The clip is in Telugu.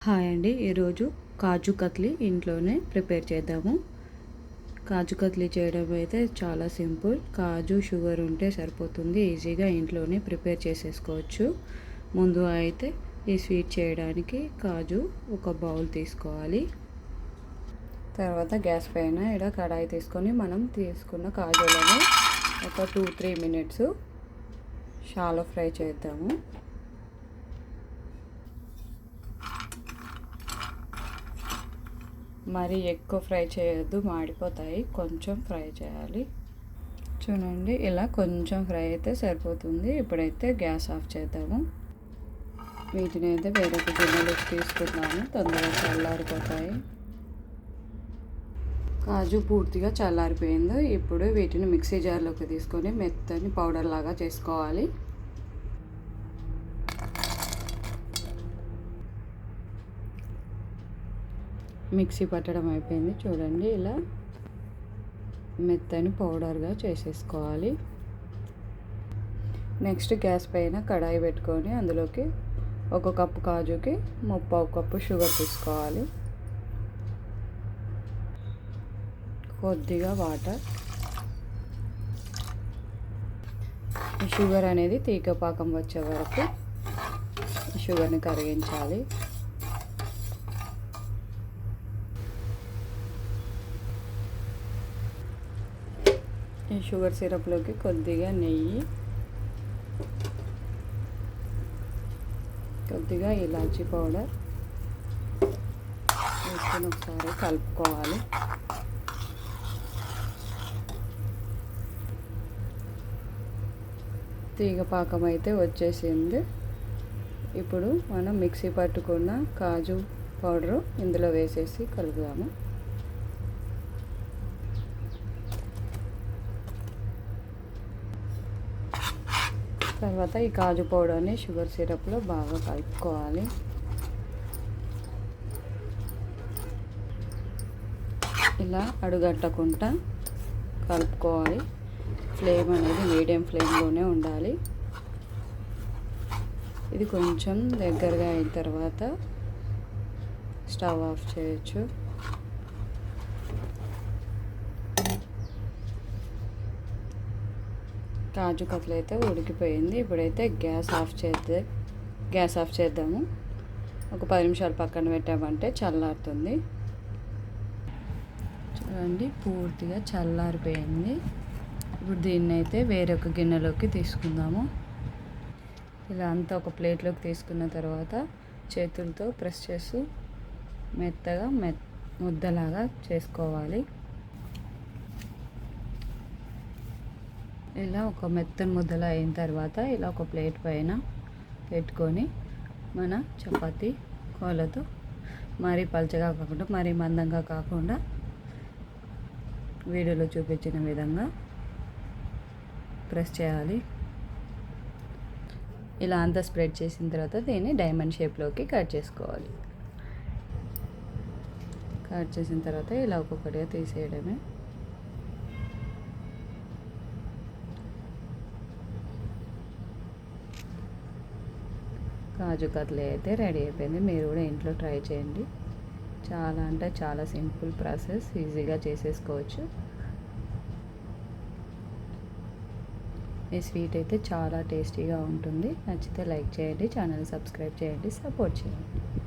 హాయ్ అండి. ఈరోజు కాజు కత్లీ ఇంట్లోనే ప్రిపేర్ చేద్దాము. కాజు కత్లీ చేయడం అయితే చాలా సింపుల్. కాజు షుగర్ ఉంటే సరిపోతుంది, ఈజీగా ఇంట్లోనే ప్రిపేర్ చేసేసుకోవచ్చు. ముందు అయితే ఈ స్వీట్ చేయడానికి కాజు ఒక బౌల్ తీసుకోవాలి. తర్వాత గ్యాస్ పైన ఇక్కడ కడాయి తీసుకొని మనం తీసుకున్న కాజులను ఒక 2-3 మినిట్స్ షాలో ఫ్రై చేద్దాము. మరి ఎక్కువ ఫ్రై చేయొద్దు, మాడిపోతాయి. కొంచెం ఫ్రై చేయాలి. చూడండి, ఇలా కొంచెం ఫ్రై అయితే సరిపోతుంది. ఇప్పుడైతే గ్యాస్ ఆఫ్ చేద్దాము. వీటిని అయితే వేరొక గిన్నెలోకి తీసుకుందాము, తొందరగా చల్లారిపోతాయి. కాజు పూర్తిగా చల్లారిపోయింది. ఇప్పుడు వీటిని మిక్సీ జార్లోకి తీసుకొని మెత్తని పౌడర్ లాగా చేసుకోవాలి. మిక్సీ పట్టడం అయిపోయింది. చూడండి, ఇలా మెత్తని పౌడర్గా చేసేసుకోవాలి. నెక్స్ట్ గ్యాస్ పైన కడాయి పెట్టుకొని అందులోకి 1 కప్పు కాజుకి 3/4 కప్పు షుగర్ తీసుకోవాలి. కొద్దిగా వాటర్. ఈ షుగర్ అనేది తీగ పాకం వచ్చే వరకు షుగర్ని కరిగించాలి. ఈ షుగర్ సిరప్లోకి కొద్దిగా నెయ్యి, కొద్దిగా ఇలాచీ పౌడర్ వేసుకొని ఒకసారి కలుపుకోవాలి. తీగ పాకం అయితే వచ్చేసింది. ఇప్పుడు మనం మిక్సీ పట్టుకున్న కాజు పౌడరు ఇందులో వేసేసి కలుపుదాము. తర్వాత ఈ కాజు పౌడర్ని షుగర్ సిరప్లో బాగా కలుపుకోవాలి. ఇలా అడుగట్టకుండా కలుపుకోవాలి. ఫ్లేమ్ అనేది మీడియం ఫ్లేమ్లోనే ఉండాలి. ఇది కొంచెం దగ్గరగా అయిన తర్వాత స్టవ్ ఆఫ్ చేయొచ్చు. కాజు కత్లీ అయితే ఉడికిపోయింది. ఇప్పుడైతే గ్యాస్ ఆఫ్ చేద్దాము. ఒక 10 నిమిషాలు పక్కన పెట్టామంటే చల్లారుతుంది. చూడండి, పూర్తిగా చల్లారిపోయింది. ఇప్పుడు దీన్ని అయితే వేరొక గిన్నెలోకి తీసుకుందాము. ఇలా అంతా ఒక ప్లేట్లోకి తీసుకున్న తర్వాత చేతులతో ప్రెస్ చేసి మెత్తగా ముద్దలాగా చేసుకోవాలి. ఇలా ఒక మెత్తని ముద్దలా అయిన తర్వాత ఇలా ఒక ప్లేట్ పైన పెట్టుకొని మన చపాతీ కోలతో మరీ పలచగా కాకుండా మరీ మందంగా కాకుండా వీడియోలో చూపించిన విధంగా ప్రెస్ చేయాలి. ఇలా అంతా స్ప్రెడ్ చేసిన తర్వాత దీన్ని డైమండ్ షేప్లోకి కట్ చేసుకోవాలి. కట్ చేసిన తర్వాత ఇలా ఒక్కొక్కటిగా తీసేయడమే. కాజు కత్లీ అయితే రెడీ అయిపోయింది. మీరు కూడా ఇంట్లో ట్రై చేయండి. చాలా అంటే చాలా సింపుల్ ప్రాసెస్, ఈజీగా చేసేసుకోవచ్చు. ఈ స్వీట్ అయితే చాలా టేస్టీగా ఉంటుంది. నచ్చితే లైక్ చేయండి, ఛానల్ సబ్స్క్రైబ్ చేయండి, సపోర్ట్ చేయండి.